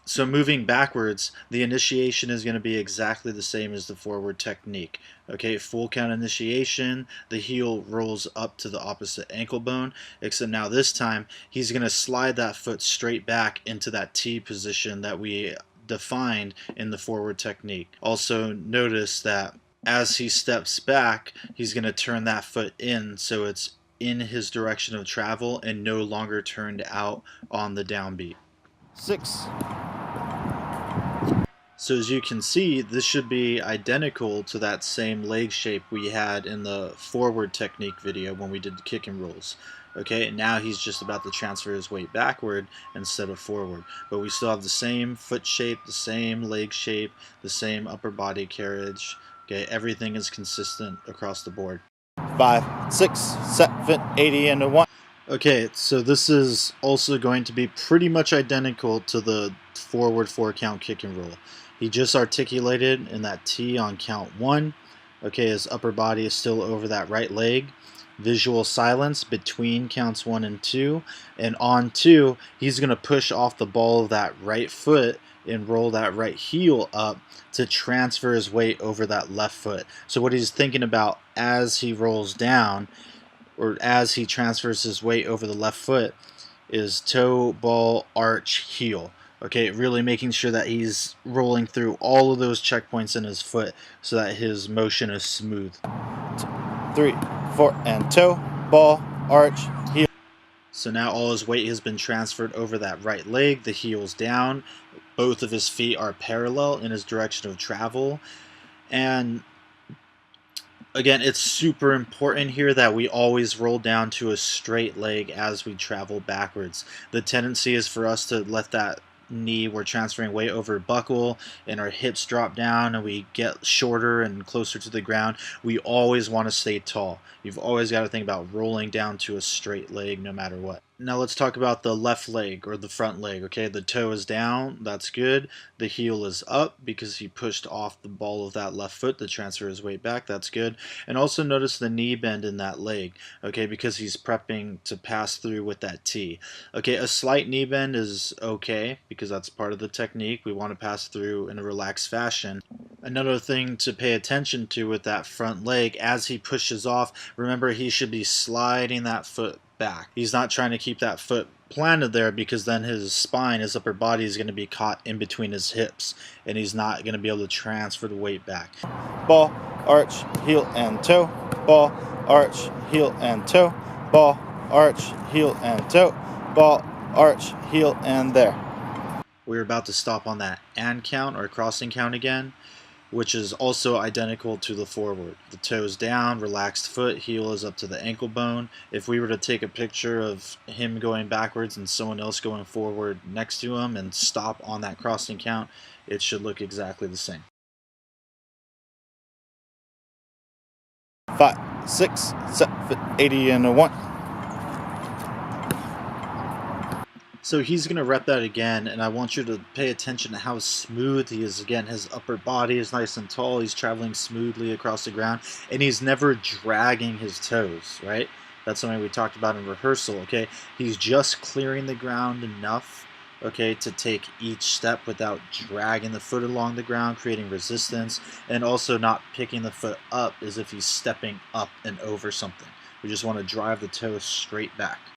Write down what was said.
So moving backwards, the initiation is going to be exactly the same as the forward technique. Okay, full count initiation, the heel rolls up to the opposite ankle bone, except now this time he's going to slide that foot straight back into that T position that we defined in the forward technique. Also notice that as he steps back, he's going to turn that foot in so it's in his direction of travel and no longer turned out on the downbeat. 6. So as you can see, this should be identical to that same leg shape we had in the forward technique video when we did the kicking rolls. Okay, and now he's just about to transfer his weight backward instead of forward. But we still have the same foot shape, the same leg shape, the same upper body carriage. Okay, everything is consistent across the board. 5, 6, 7, 80, and a 1. Okay, so this is also going to be pretty much identical to the forward 4-count kick and roll. He just articulated in that T on count 1. Okay, his upper body is still over that right leg. Visual silence between counts 1 and 2. And on 2, he's going to push off the ball of that right foot and roll that right heel up to transfer his weight over that left foot. So what he's thinking about as he rolls down, or as he transfers his weight over the left foot, is toe, ball, arch, heel. Okay, really making sure that he's rolling through all of those checkpoints in his foot so that his motion is smooth. 3, 4, and toe, ball, arch, heel. So now all his weight has been transferred over that right leg, the heel's down, both of his feet are parallel in his direction of travel, and again, it's super important here that we always roll down to a straight leg as we travel backwards. The tendency is for us to let that knee, we're transferring weight over, buckle, and our hips drop down and we get shorter and closer to the ground. We always want to stay tall. You've always got to think about rolling down to a straight leg no matter what. Now let's talk about the left leg or the front leg. Okay, the toe is down, that's good. The heel is up because he pushed off the ball of that left foot to transfer his weight back, that's good. And also notice the knee bend in that leg, okay, because he's prepping to pass through with that T. Okay, a slight knee bend is okay because that's part of the technique. We want to pass through in a relaxed fashion. Another thing to pay attention to with that front leg, as he pushes off, remember he should be sliding that foot back. He's not trying to keep that foot planted there because then his spine, his upper body is going to be caught in between his hips and he's not going to be able to transfer the weight back. Ball, arch, heel, and toe, ball, arch, heel, and toe, ball, arch, heel, and toe, ball, arch, heel, and there. We're about to stop on that and count or crossing count again, which is also identical to the forward. The toes down, relaxed foot, heel is up to the ankle bone. If we were to take a picture of him going backwards and someone else going forward next to him and stop on that crossing count, it should look exactly the same. 5, 6, 7, 80, and a 1. So he's going to rep that again, and I want you to pay attention to how smooth he is. Again, his upper body is nice and tall. He's traveling smoothly across the ground, and he's never dragging his toes, right? That's something we talked about in rehearsal, okay? He's just clearing the ground enough, okay, to take each step without dragging the foot along the ground, creating resistance, and also not picking the foot up as if he's stepping up and over something. We just want to drive the toes straight back.